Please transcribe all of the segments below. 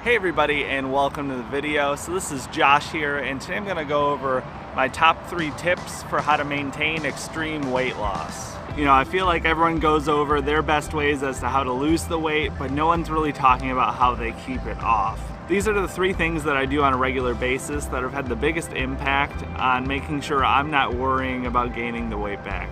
Hey everybody, and welcome to the video. So this is Josh here, and today I'm going to go over my top 3 tips for how to maintain extreme weight loss. You know, I feel like everyone goes over their best ways as to how to lose the weight, but no one's really talking about how they keep it off. These are the 3 things that I do on a regular basis that have had the biggest impact on making sure I'm not worrying about gaining the weight back.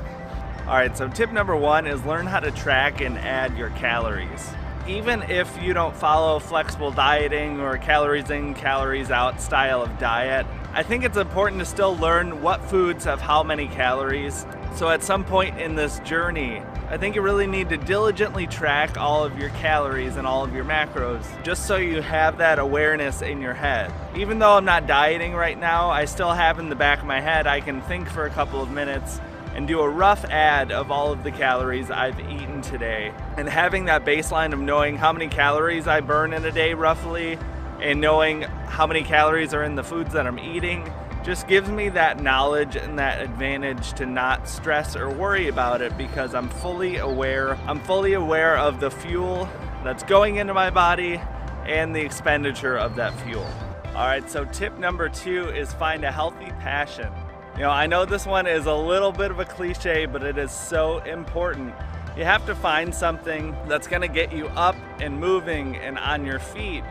Alright, so tip number 1 is learn how to track and add your calories. Even if you don't follow flexible dieting or calories in, calories out style of diet, I think it's important to still learn what foods have how many calories. So at some point in this journey, I think you really need to diligently track all of your calories and all of your macros, just so you have that awareness in your head. Even though I'm not dieting right now, I still have in the back of my head, I can think for a couple of minutes and do a rough add of all of the calories I've eaten today. And having that baseline of knowing how many calories I burn in a day roughly, and knowing how many calories are in the foods that I'm eating, just gives me that knowledge and that advantage to not stress or worry about it, because I'm fully aware of the fuel that's going into my body and the expenditure of that fuel. Alright, so tip number 2 is find a healthy passion. You know, I know this one is a little bit of a cliche, but it is so important. You have to find something that's going to get you up and moving and on your feet,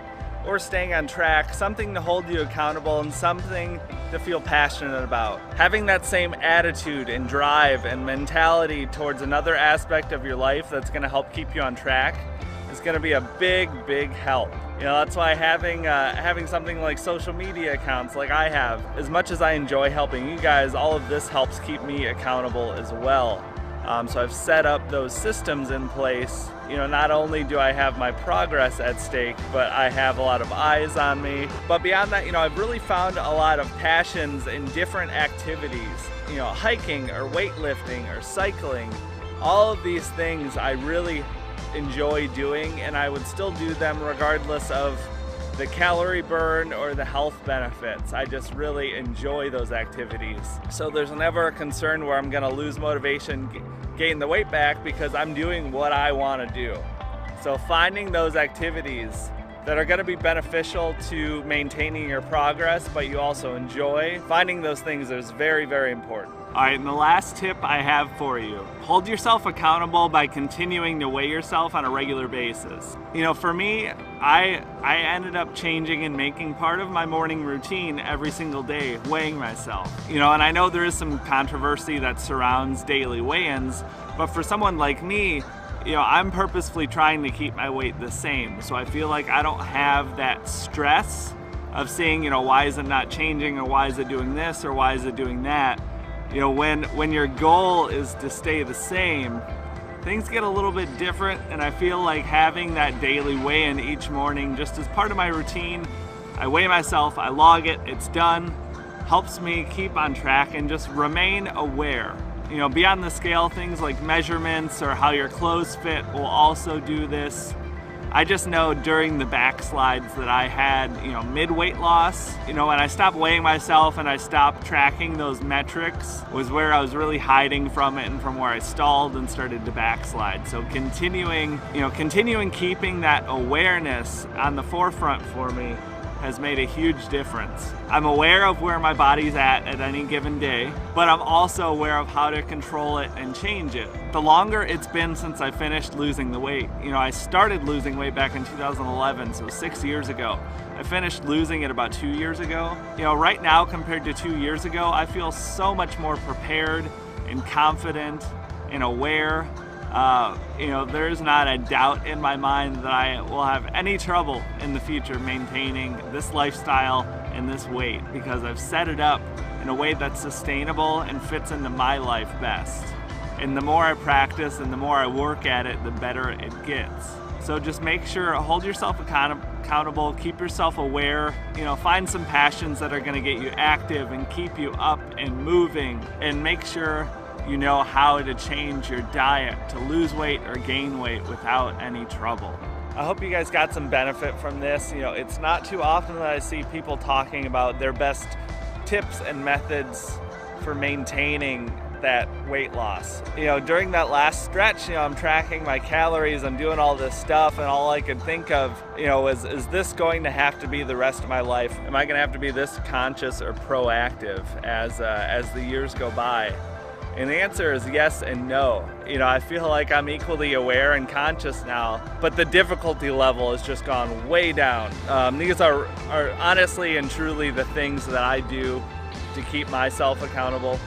or staying on track, something to hold you accountable and something to feel passionate about. Having that same attitude and drive and mentality towards another aspect of your life that's going to help keep you on track is going to be a big help. You know, that's why having something like social media accounts like I have, as much as I enjoy helping you guys, all of this helps keep me accountable as well. So I've set up those systems in place. You know, not only do I have my progress at stake, but I have a lot of eyes on me. But beyond that, you know, I've really found a lot of passions in different activities. You know, hiking or weightlifting or cycling. All of these things I really enjoy doing, and I would still do them regardless of the calorie burn or the health benefits. I just really enjoy those activities. So there's never a concern where I'm gonna lose motivation, gain the weight back, because I'm doing what I wanna do. So finding those activities that are gonna be beneficial to maintaining your progress, but you also enjoy, finding those things is very important. All right, and the last tip I have for you, hold yourself accountable by continuing to weigh yourself on a regular basis. You know, for me, I ended up changing and making part of my morning routine every single day, weighing myself. You know, and I know there is some controversy that surrounds daily weigh-ins, but for someone like me, you know, I'm purposefully trying to keep my weight the same. So I feel like I don't have that stress of seeing, you know, why is it not changing, or why is it doing this, or why is it doing that? You know, when your goal is to stay the same, things get a little bit different, and I feel like having that daily weigh-in each morning just as part of my routine, I weigh myself, I log it, it's done, helps me keep on track and just remain aware. You know, beyond the scale, things like measurements or how your clothes fit will also do this. I just know during the backslides that I had, you know, mid-weight loss, you know, when I stopped weighing myself and I stopped tracking those metrics was where I was really hiding from it, and from where I stalled and started to backslide. So continuing keeping that awareness on the forefront for me has made a huge difference. I'm aware of where my body's at any given day, but I'm also aware of how to control it and change it. The longer it's been since I finished losing the weight, you know, I started losing weight back in 2011, so 6 years ago. I finished losing it about 2 years ago. You know, right now compared to 2 years ago, I feel so much more prepared and confident and aware. You know, there's not a doubt in my mind that I will have any trouble in the future maintaining this lifestyle and this weight, because I've set it up in a way that's sustainable and fits into my life best. And the more I practice and the more I work at it, the better it gets. So just make sure, hold yourself accountable, keep yourself aware, you know, find some passions that are gonna get you active and keep you up and moving, and make sure you know how to change your diet to lose weight or gain weight without any trouble. I hope you guys got some benefit from this. You know, it's not too often that I see people talking about their best tips and methods for maintaining that weight loss. You know, during that last stretch, you know, I'm tracking my calories, I'm doing all this stuff, and all I could think of, you know, is this going to have to be the rest of my life? Am I gonna have to be this conscious or proactive as the years go by? And the answer is yes and no. You know, I feel like I'm equally aware and conscious now, but the difficulty level has just gone way down. These are honestly and truly the things that I do to keep myself accountable.